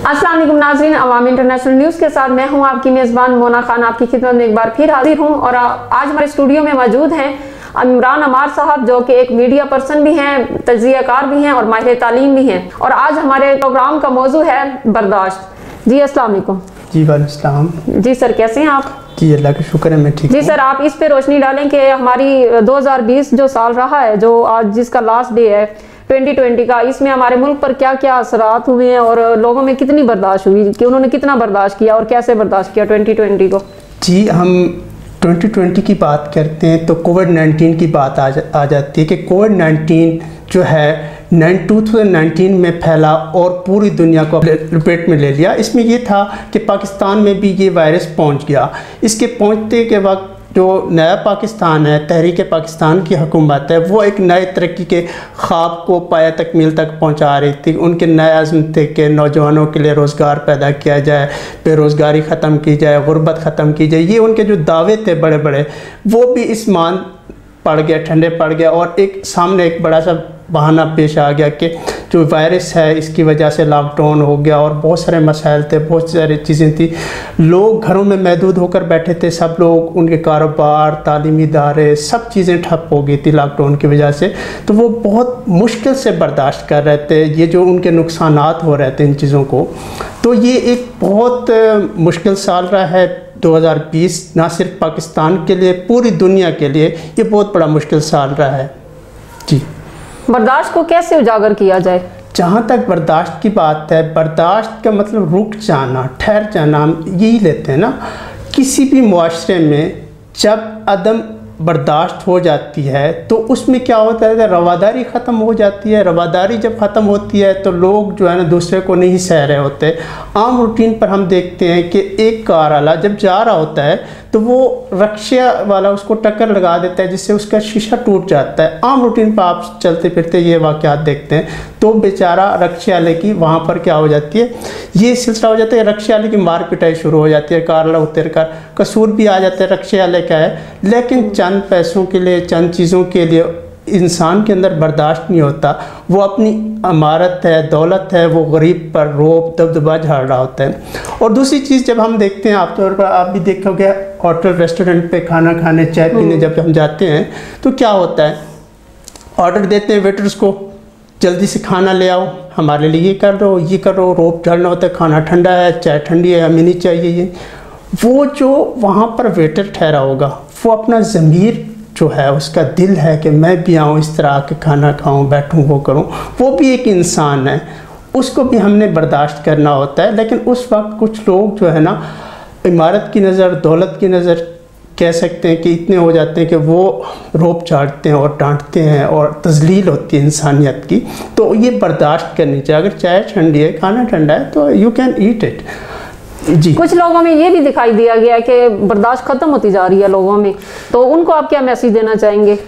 अस्सलाम वालेकुम नाज़रीन, अवामी इंटरनेशनल न्यूज़ के साथ मैं हूं आपकी मेज़बान मोना खान, आपकी खिदमत में एक बार फिर हाजिर हूं। और आज हमारे स्टूडियो में मौजूद हैं इमरान अमार साहब, जो कि एक मीडिया पर्सन भी हैं, तजज़ियाकार भी हैं और माहिर तालीम भी हैं। और आज हमारे प्रोग्राम का मौजू है बर्दाश्त। जी अस्सलाम वालेकुम। जी वालेकुम। जी सर, कैसे हैं आप? जी अल्लाह का शुक्र है, मैं ठीक हूँ। जी सर, आप इस पे रोशनी डालें कि हमारी 2020 जो साल रहा है, जो आज जिसका लास्ट डे है 2020 का, इसमें हमारे मुल्क पर क्या क्या असरात हुए हैं और लोगों में कितनी बर्दाश्त हुई, कि उन्होंने कितना बर्दाश्त किया और कैसे बर्दाश्त किया 2020 को? जी, हम 2020 की बात करते हैं तो कोविड-19 की बात आ जाती है कि कोविड-19 जो है 2019 में फैला और पूरी दुनिया को लपेट में ले लिया। इसमें ये था कि पाकिस्तान में भी ये वायरस पहुंच गया। इसके पहुंचते के वक्त जो नया पाकिस्तान है, तहरीक पाकिस्तान की हुकूमत है, वो एक नए तरक्की के ख्वाब को पाया तकमील तक पहुंचा रही थी। उनके नए अज़्म थे कि नौजवानों के लिए रोज़गार पैदा किया जाए, बेरोज़गारी ख़त्म की जाए, गुर्बत ख़त्म की जाए। ये उनके जो दावे थे बड़े बड़े, वो भी इस मान पड़ गया, ठंडे पड़ गया। और एक सामने एक बड़ा सा बहाना पेश आ गया कि जो वायरस है इसकी वजह से लॉकडाउन हो गया और बहुत सारे मसाइल थे, बहुत सारी चीज़ें थी। लोग घरों में महदूद होकर बैठे थे, सब लोग, उनके कारोबार, तालीमी इदारे, सब चीज़ें ठप हो गई थी लॉकडाउन की वजह से। तो वो बहुत मुश्किल से बर्दाश्त कर रहे थे ये जो उनके नुकसानात हो रहे थे इन चीज़ों को। तो ये एक बहुत मुश्किल साल रहा है 2020, ना सिर्फ पाकिस्तान के लिए, पूरी दुनिया के लिए ये बहुत बड़ा मुश्किल साल रहा है। जी, बर्दाश्त को कैसे उजागर किया जाए? जहाँ तक बर्दाश्त की बात है, बर्दाश्त का मतलब रुक जाना, ठहर जाना, हम यही लेते हैं ना। किसी भी मुआशरे में जब अदम बर्दाश्त हो जाती है तो उसमें क्या होता है, रवादारी ख़त्म हो जाती है। रवादारी जब ख़त्म होती है तो लोग जो है ना दूसरे को नहीं सह रहे होते। आम रूटीन पर हम देखते हैं कि एक कार वाला जब जा रहा होता है तो वो रक्शा वाला उसको टक्कर लगा देता है, जिससे उसका शीशा टूट जाता है। आम रूटीन पर आप चलते फिरते ये वाक़यात देखते हैं। तो बेचारा रक्शे वाले की वहाँ पर क्या हो जाती है, ये सिलसिला हो जाता है, रक्शे वाले की मार पिटाई शुरू हो जाती है। कार वाला उतर कर कसूर भी आ जाता है रक्शे वाले का है, लेकिन चंद पैसों के लिए, चंद चीज़ों के लिए इंसान के अंदर बर्दाश्त नहीं होता। वो अपनी अमारत है, दौलत है, वो गरीब पर रोब दबदबा झाड़ रहा होता है। और दूसरी चीज़ जब हम देखते हैं, आप तौर पर आप भी देखोगे, होटल रेस्टोरेंट पे खाना खाने, चाय पीने जब हम जाते हैं तो क्या होता है, ऑर्डर देते हैं वेटर्स को, जल्दी से खाना ले आओ, हमारे लिए ये कर दो, ये करो, रोब झाड़ना होता है, खाना ठंडा है, चाय ठंडी है, हमें नहीं चाहिए ये। वो जो वहाँ पर वेटर ठहरा होगा, वो अपना ज़मीर जो है, उसका दिल है कि मैं भी आऊँ, इस तरह के खाना खाऊँ, बैठूँ, वो करूँ, वो भी एक इंसान है, उसको भी हमने बर्दाश्त करना होता है। लेकिन उस वक्त कुछ लोग जो है ना, इमारत की नज़र, दौलत की नज़र, कह सकते हैं कि इतने हो जाते हैं कि वो रोब चाटते हैं और डांटते हैं और तज़लील होती है इंसानियत की। तो ये बर्दाश्त करनी चाहिए। अगर चाय ठंडी है, खाना ठंडा है, तो यू कैन ईट इट। जी, कुछ लोगों में ये भी दिखाई दिया गया कि बर्दाश्त ख़त्म होती जा रही है लोगों में, तो उनको आप क्या मैसेज देना चाहेंगे?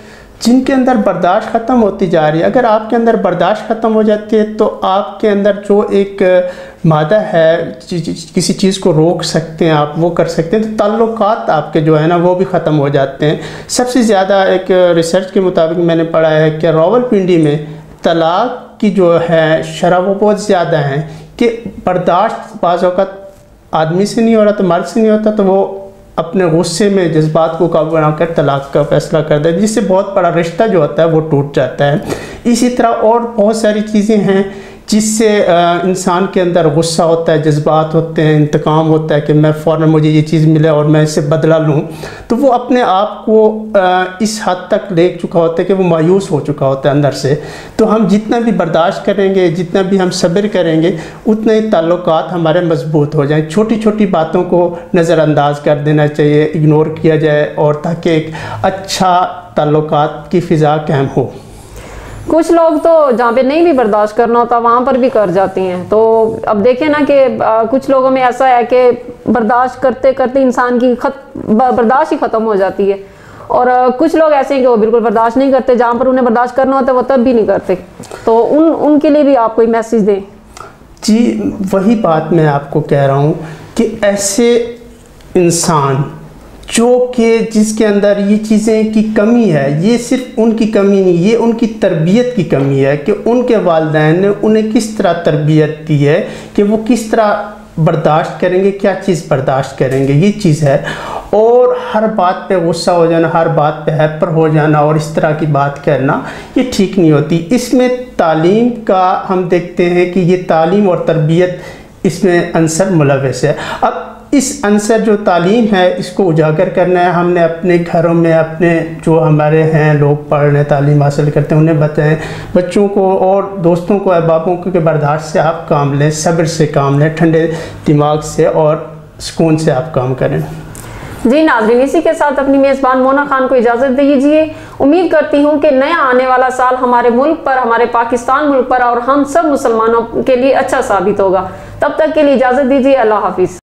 जिनके अंदर बर्दाश्त ख़त्म होती जा रही है, अगर आपके अंदर बर्दाश्त ख़त्म हो जाती है तो आपके अंदर जो एक मादा है, किसी चीज़ को रोक सकते हैं आप, वो कर सकते हैं, तो ताल्लुकात आपके जो है ना वो भी ख़त्म हो जाते हैं। सबसे ज़्यादा एक रिसर्च के मुताबिक मैंने पढ़ा है कि रावलपिंडी में तलाक की जो है शरह वो बहुत ज़्यादा है, कि बर्दाश्त बाज़ औक़ात आदमी से नहीं हो रहा तो मर्द से नहीं होता, तो वो अपने गुस्से में जज्बात को काबू बनाकर तलाक का फैसला कर दे, जिससे बहुत बड़ा रिश्ता जो होता है वो टूट जाता है। इसी तरह और बहुत सारी चीज़ें हैं जिससे इंसान के अंदर गुस्सा होता है, जज्बात होते हैं, इंतकाम होता है कि मैं फ़ौरन मुझे ये चीज़ मिले और मैं इससे बदला लूँ। तो वो अपने आप को इस हद तक ले चुका होता है कि वो मायूस हो चुका होता है अंदर से। तो हम जितना भी बर्दाश्त करेंगे, जितना भी हम सब्र करेंगे, उतने ही ताल्लुकात हमारे मजबूत हो जाएँ। छोटी छोटी बातों को नज़रअंदाज कर देना चाहिए, इग्नोर किया जाए, और ताकि एक अच्छा ताल्लुकात की फ़िज़ा कायम हो। कुछ लोग तो जहाँ पे नहीं भी बर्दाश्त करना होता वहाँ पर भी कर जाती हैं। तो अब देखें ना कि कुछ लोगों में ऐसा है कि बर्दाश्त करते करते इंसान की बर्दाश्त ही ख़त्म हो जाती है, और कुछ लोग ऐसे हैं कि वो बिल्कुल बर्दाश्त नहीं करते, जहाँ पर उन्हें बर्दाश्त करना होता है वो तब भी नहीं करते। तो उनके लिए भी आप कोई मैसेज दें। जी, वही बात मैं आपको कह रहा हूँ कि ऐसे इंसान جو کہ جس کے اندر یہ چیزیں کی کمی ہے، یہ صرف ان کی کمی نہیں، یہ ان کی تربیت کی کمی ہے کہ ان کے والدین نے انہیں کس طرح تربیت دی ہے کہ وہ کس طرح برداشت کریں گے، کیا چیز برداشت کریں گے، یہ چیز ہے۔ اور ہر بات پہ غصہ ہو جانا، ہر بات پہ ہیپر ہو جانا اور اس طرح کی بات کرنا، یہ ٹھیک نہیں ہوتی۔ اس میں تعلیم کا ہم دیکھتے ہیں کہ یہ تعلیم اور تربیت اس میں عنصر ملوث ہے۔ اب اس عنصر جو تعلیم ہے اس کو اجاگر کرنا ہے، ہم نے اپنے گھروں میں اپنے جو ہمارے ہیں لوگ پڑھ رہے ہیں تعلیم حاصل کرتے ہیں انہیں بتائیں، بچوں کو اور دوستوں کو احبابوں کو کہ برداشت سے آپ کام لیں، صبر سے کام لیں، ٹھنڈے دماغ سے اور سکون سے آپ کام کریں۔ جی ناظرین، اسی کے ساتھ اپنی میزبان مونا خان کو اجازت دیجیے۔ امید کرتی ہوں کہ نیا آنے والا سال ہمارے ملک پر، ہمارے پاکستان ملک پر اور ہم سب مسلمانوں کے لیے اچھا ثابت ہوگا۔ تب تک کے لیے اجازت دیجیے، اللہ حافظ۔